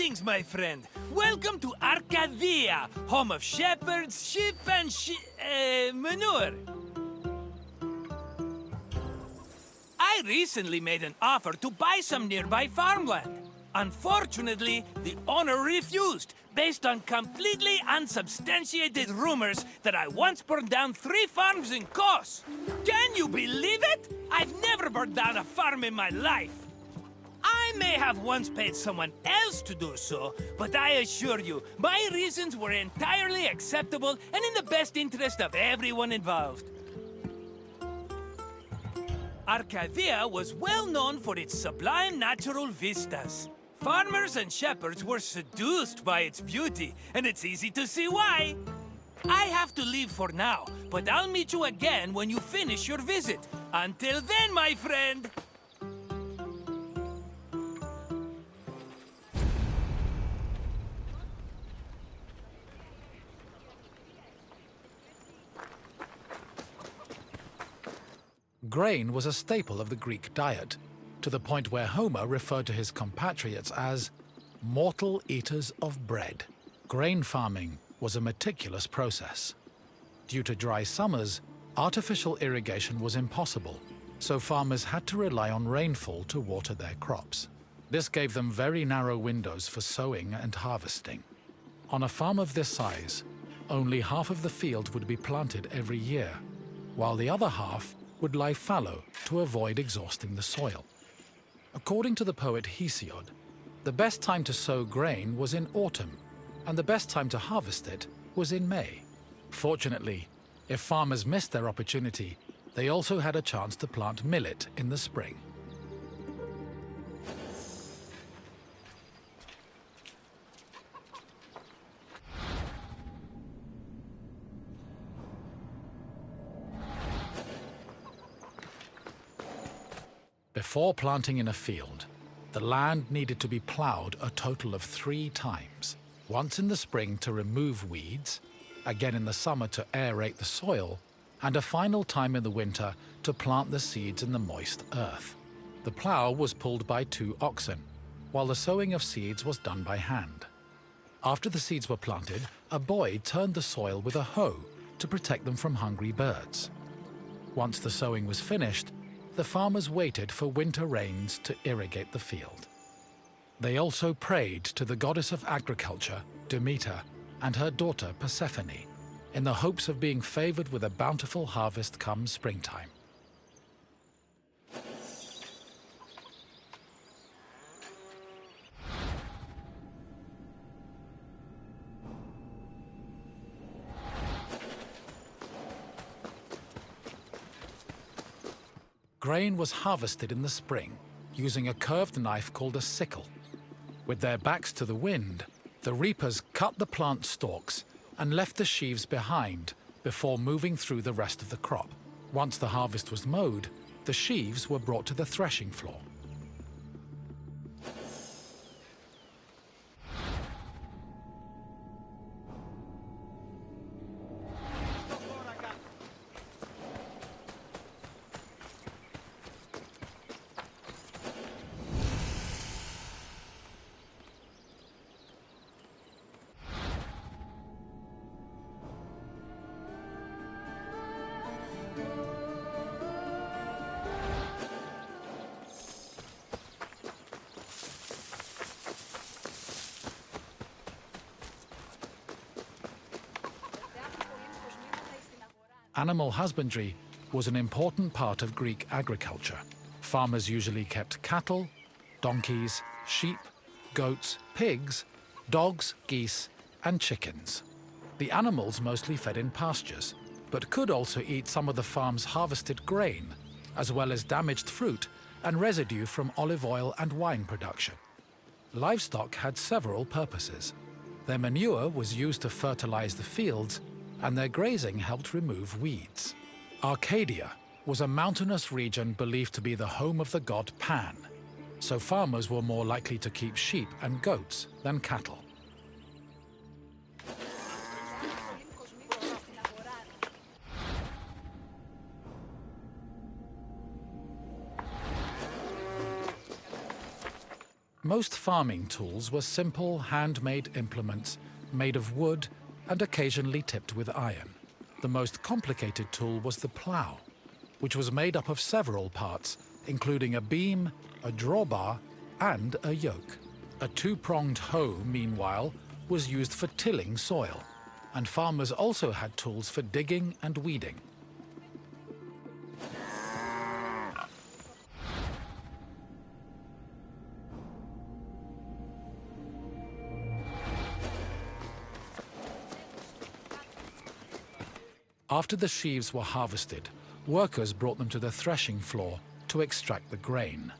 Greetings, my friend. Welcome to Arcadia, home of shepherds, sheep, and manure. I recently made an offer to buy some nearby farmland. Unfortunately, the owner refused, based on completely unsubstantiated rumors that I once burned down 3 farms in Kos. Can you believe it? I've never burned down a farm in my life. I may have once paid someone else to do so, but I assure you, my reasons were entirely acceptable and in the best interest of everyone involved. Arcadia was well known for its sublime natural vistas. Farmers and shepherds were seduced by its beauty, and it's easy to see why. I have to leave for now, but I'll meet you again when you finish your visit. Until then, my friend! Grain was a staple of the Greek diet, to the point where Homer referred to his compatriots as mortal eaters of bread. Grain farming was a meticulous process. Due to dry summers, artificial irrigation was impossible, so farmers had to rely on rainfall to water their crops. This gave them very narrow windows for sowing and harvesting. On a farm of this size, only half of the field would be planted every year, while the other half would lie fallow to avoid exhausting the soil. According to the poet Hesiod, the best time to sow grain was in autumn, and the best time to harvest it was in May. Fortunately, if farmers missed their opportunity, they also had a chance to plant millet in the spring. Before planting in a field, the land needed to be plowed a total of 3 times. Once in the spring to remove weeds, again in the summer to aerate the soil, and a final time in the winter to plant the seeds in the moist earth. The plow was pulled by 2 oxen, while the sowing of seeds was done by hand. After the seeds were planted, a boy turned the soil with a hoe to protect them from hungry birds. Once the sowing was finished, the farmers waited for winter rains to irrigate the field. They also prayed to the goddess of agriculture, Demeter, and her daughter Persephone, in the hopes of being favored with a bountiful harvest come springtime. Grain was harvested in the spring using a curved knife called a sickle. With their backs to the wind, the reapers cut the plant stalks and left the sheaves behind before moving through the rest of the crop. Once the harvest was mowed, the sheaves were brought to the threshing floor. Animal husbandry was an important part of Greek agriculture. Farmers usually kept cattle, donkeys, sheep, goats, pigs, dogs, geese, and chickens. The animals mostly fed in pastures, but could also eat some of the farm's harvested grain, as well as damaged fruit and residue from olive oil and wine production. Livestock had several purposes. Their manure was used to fertilize the fields, and their grazing helped remove weeds. Arcadia was a mountainous region believed to be the home of the god Pan, so farmers were more likely to keep sheep and goats than cattle. Most farming tools were simple, handmade implements made of wood and occasionally tipped with iron. The most complicated tool was the plough, which was made up of several parts, including a beam, a drawbar, and a yoke. A two-pronged hoe, meanwhile, was used for tilling soil, and farmers also had tools for digging and weeding. After the sheaves were harvested, workers brought them to the threshing floor to extract the grain.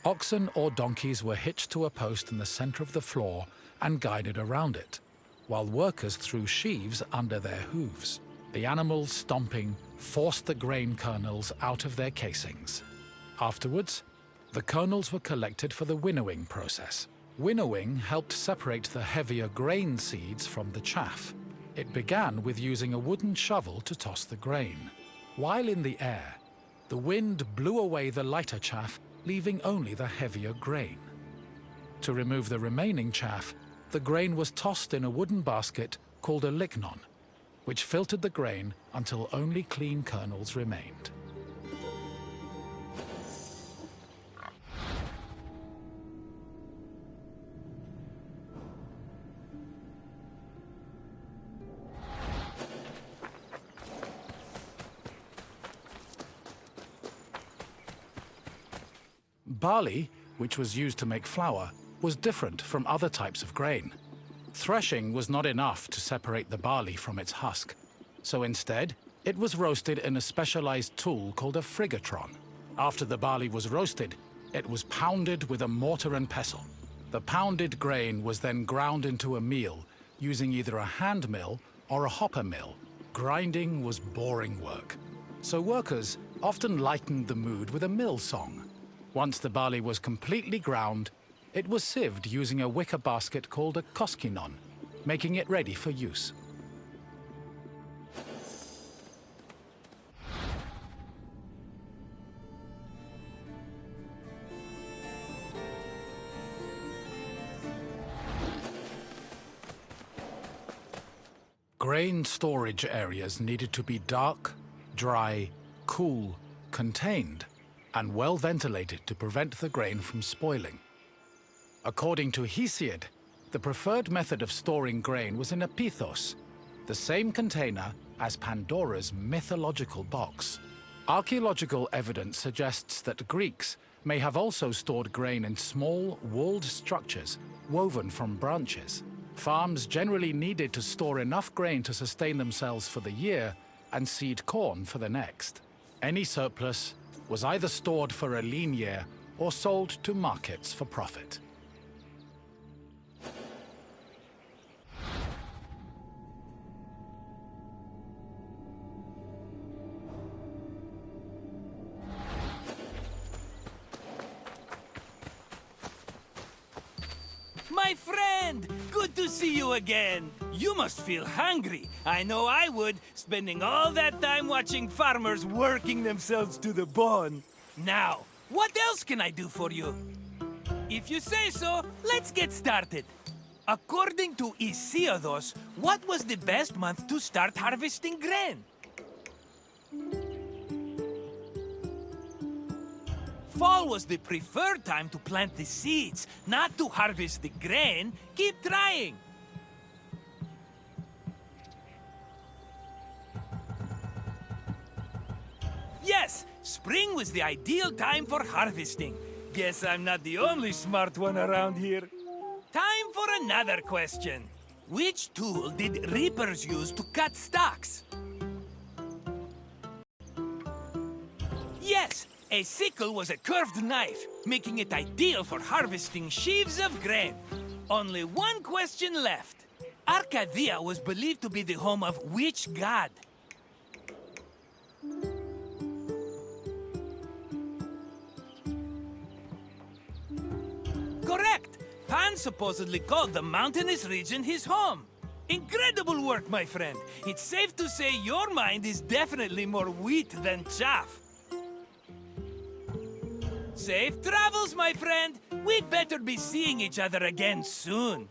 Oxen or donkeys were hitched to a post in the center of the floor and guided around it, while workers threw sheaves under their hooves. The animals, stomping, forced the grain kernels out of their casings. Afterwards, the kernels were collected for the winnowing process. Winnowing helped separate the heavier grain seeds from the chaff. It began with using a wooden shovel to toss the grain. While in the air, the wind blew away the lighter chaff, leaving only the heavier grain. To remove the remaining chaff, the grain was tossed in a wooden basket called a lignon, which filtered the grain until only clean kernels remained. Barley, which was used to make flour, was different from other types of grain. Threshing was not enough to separate the barley from its husk, so instead, it was roasted in a specialized tool called a frigatron. After the barley was roasted, it was pounded with a mortar and pestle. The pounded grain was then ground into a meal using either a hand mill or a hopper mill. Grinding was boring work, so workers often lightened the mood with a mill song. Once the barley was completely ground, it was sieved using a wicker basket called a koskinon, making it ready for use. Grain storage areas needed to be dark, dry, cool, contained, and well ventilated to prevent the grain from spoiling. According to Hesiod, the preferred method of storing grain was in a pithos, the same container as Pandora's mythological box. Archaeological evidence suggests that Greeks may have also stored grain in small, walled structures woven from branches. Farms generally needed to store enough grain to sustain themselves for the year and seed corn for the next. Any surplus was either stored for a lean year or sold to markets for profit. My friend! Good to see you again! You must feel hungry. I know I would, spending all that time watching farmers working themselves to the bone. Now, what else can I do for you? If you say so, let's get started. According to Hesiodos, what was the best month to start harvesting grain? Fall was the preferred time to plant the seeds, not to harvest the grain. Keep trying. Yes, spring was the ideal time for harvesting. Guess I'm not the only smart one around here. Time for another question. Which tool did reapers use to cut stalks? Yes, a sickle was a curved knife, making it ideal for harvesting sheaves of grain. Only one question left. Arcadia was believed to be the home of which god? Correct! Pan supposedly called the mountainous region his home. Incredible work, my friend. It's safe to say your mind is definitely more wheat than chaff. Safe travels, my friend. we'd better be seeing each other again soon.